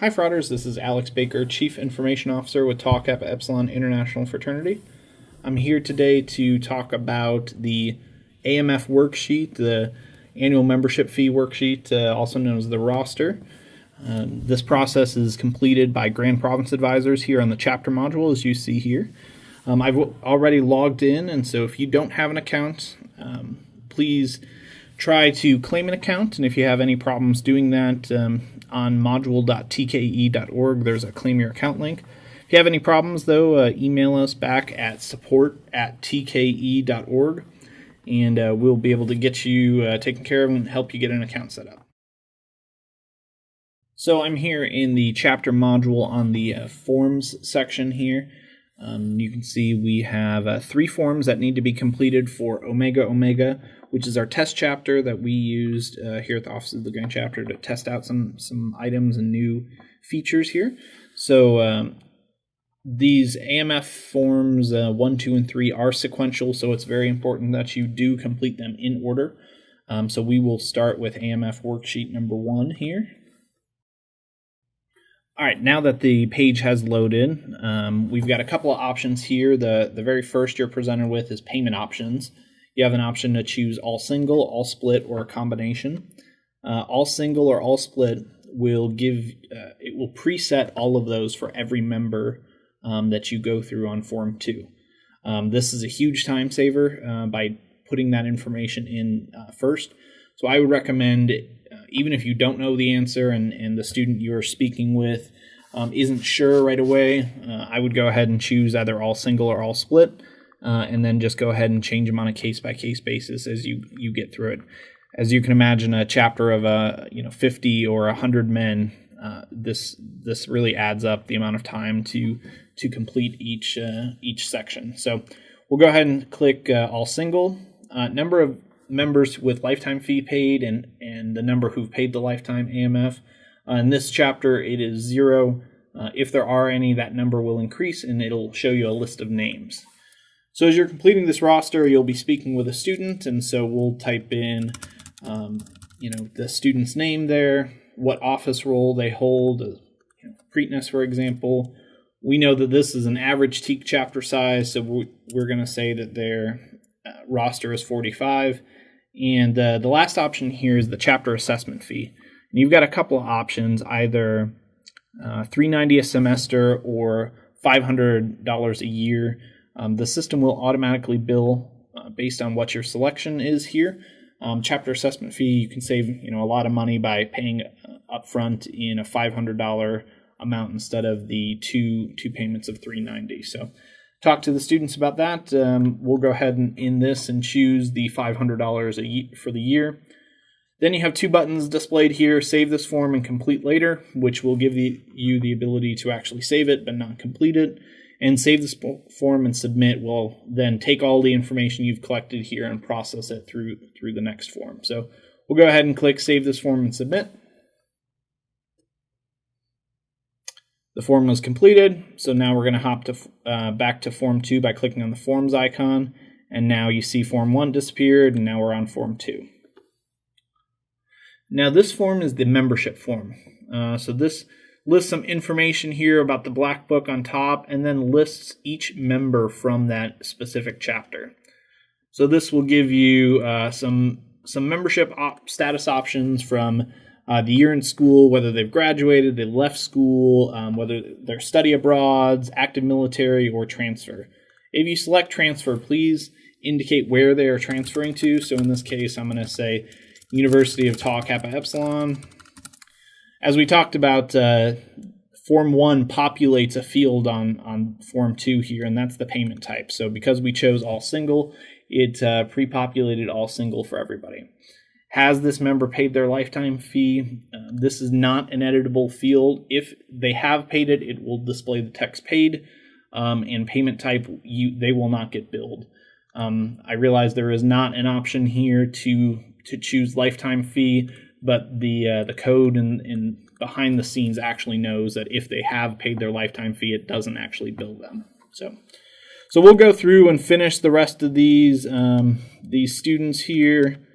Hi Frauders, this is Alex Baker, Chief Information Officer with Tau Kappa Epsilon International Fraternity. I'm here today to talk about the AMF worksheet, the annual membership fee worksheet, also known as the roster. This process is completed by Grand Province advisors here on the chapter module, as you see here. I've already logged in, and so if you don't have an account, please try to claim an account, and if you have any problems doing that, on module.tka.org, there's a claim your account link. If you have any problems, though, email us back at support@tka.org, and we'll be able to get you taken care of and help you get an account set up. So I'm here in the chapter module on the forms section here. You can see we have 3 forms that need to be completed for Omega Omega, which is our test chapter that we used here at the Office of the Grand Chapter to test out some items and new features here. So these AMF forms 1, 2, and 3 are sequential, so it's very important that you do complete them in order. So we will start with AMF worksheet number 1 here. All right, now that the page has loaded, we've got a couple of options here. The very first you're presented with is payment options. You have an option to choose all single, all split, or a combination. All single or all split will it will preset all of those for every member that you go through on Form 2. This is a huge time saver by putting that information in first. So I would recommend, even if you don't know the answer and the student you're speaking with isn't sure right away, I would go ahead and choose either all single or all split. And then just go ahead and change them on a case-by-case basis as you get through it. As you can imagine, a chapter of 50 or 100 men, this really adds up the amount of time to complete each section. So we'll go ahead and click all single. Number of members with lifetime fee paid and the number who've paid the lifetime AMF. In this chapter, it is 0. If there are any, that number will increase, and it'll show you a list of names. So as you're completing this roster, you'll be speaking with a student, and so we'll type in, the student's name there, what office role they hold, Preakness, for example. We know that this is an average TEAC chapter size, so we're going to say that their roster is 45. And the last option here is the chapter assessment fee. And you've got a couple of options, either $390 a semester or $500 a year. The system will automatically bill based on what your selection is here. Chapter assessment fee, you can save a lot of money by paying upfront in a $500 amount instead of the two payments of $390. So talk to the students about that. We'll go ahead and in this and choose the $500 for the year. Then you have 2 buttons displayed here, save this form and complete later, which will give you the ability to actually save it but not complete it. And save this form and submit will then take all the information you've collected here and process it through the next form. So we'll go ahead and click Save this form and submit. The form was completed, so now we're going to hop to back to Form 2 by clicking on the Forms icon. And now you see Form 1 disappeared, and now we're on Form 2. Now this form is the membership form. So this lists some information here about the black book on top, and then lists each member from that specific chapter. So this will give you some membership status options from the year in school, whether they've graduated, they left school, whether they're study abroad, active military, or transfer. If you select transfer, please indicate where they are transferring to. So in this case, I'm going to say University of Tau Kappa Epsilon. As we talked about, Form 1 populates a field on Form 2 here, and that's the payment type. So because we chose all single, it pre-populated all single for everybody. Has this member paid their lifetime fee? This is not an editable field. If they have paid it, it will display the text paid, and payment type, they will not get billed. I realize there is not an option here to choose lifetime fee, but the code and behind the scenes actually knows that if they have paid their lifetime fee, it doesn't actually bill them. So we'll go through and finish the rest of these students here.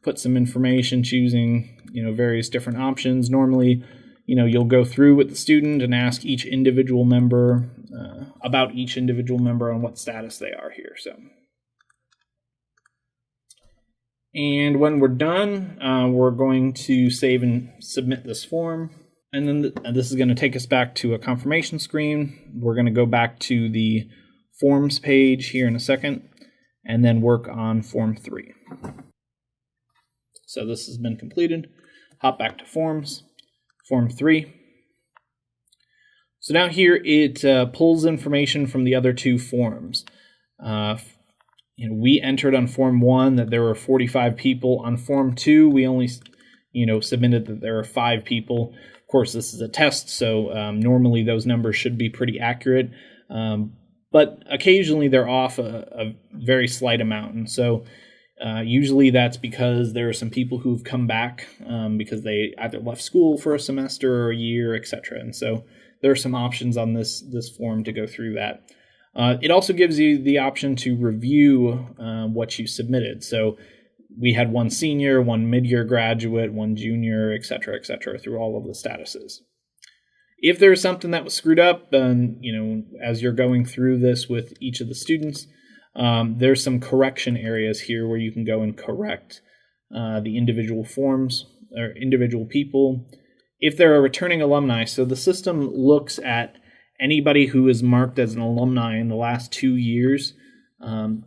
Put some information, choosing various different options. Normally, you'll go through with the student and ask each individual member about each individual member on what status they are here. And when we're done, we're going to save and submit this form. And then this is going to take us back to a confirmation screen. We're going to go back to the forms page here in a second, and then work on form 3. So this has been completed. Hop back to forms, form 3. So now here it pulls information from the other 2 forms. We entered on form 1 that there were 45 people. On form 2, we only submitted that there are 5 people. Of course, this is a test, so normally those numbers should be pretty accurate. But occasionally they're off a very slight amount. And so usually that's because there are some people who've come back because they either left school for a semester or a year, etc. And so there are some options on this form to go through that. It also gives you the option to review what you submitted. So we had 1 senior, 1 mid-year graduate, 1 junior, etc., through all of the statuses. If there's something that was screwed up, as you're going through this with each of the students, there's some correction areas here where you can go and correct the individual forms or individual people. If they're a returning alumni, so the system looks at anybody who is marked as an alumni in the last 2 years.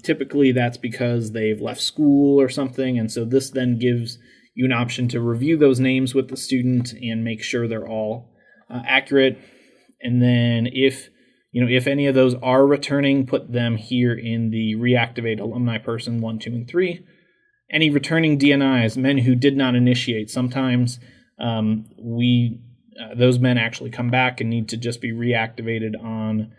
Typically that's because they've left school or something, and so this then gives you an option to review those names with the student and make sure they're all accurate. And then if any of those are returning, put them here in the reactivate alumni person 1, 2, and 3. Any returning DNIs, men who did not initiate, sometimes those men actually come back and need to just be reactivated on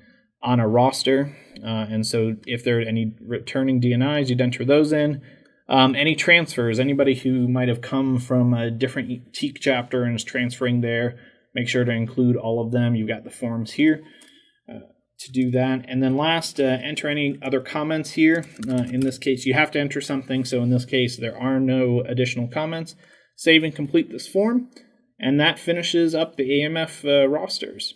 a roster. And so if there are any returning DNIs, you'd enter those in. Any transfers, anybody who might have come from a different TEAC chapter and is transferring there, make sure to include all of them. You've got the forms here to do that. And then last, enter any other comments here. In this case, you have to enter something. So in this case, there are no additional comments. Save and complete this form. And that finishes up the AMF rosters.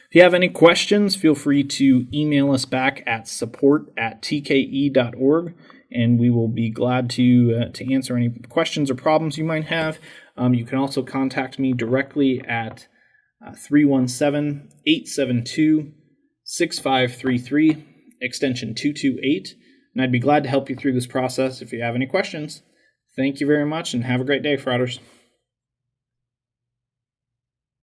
If you have any questions, feel free to email us back at support@tke.org, and we will be glad to answer any questions or problems you might have. You can also contact me directly at 317-872-6533, extension 228, and I'd be glad to help you through this process if you have any questions. Thank you very much, and have a great day, Frauders.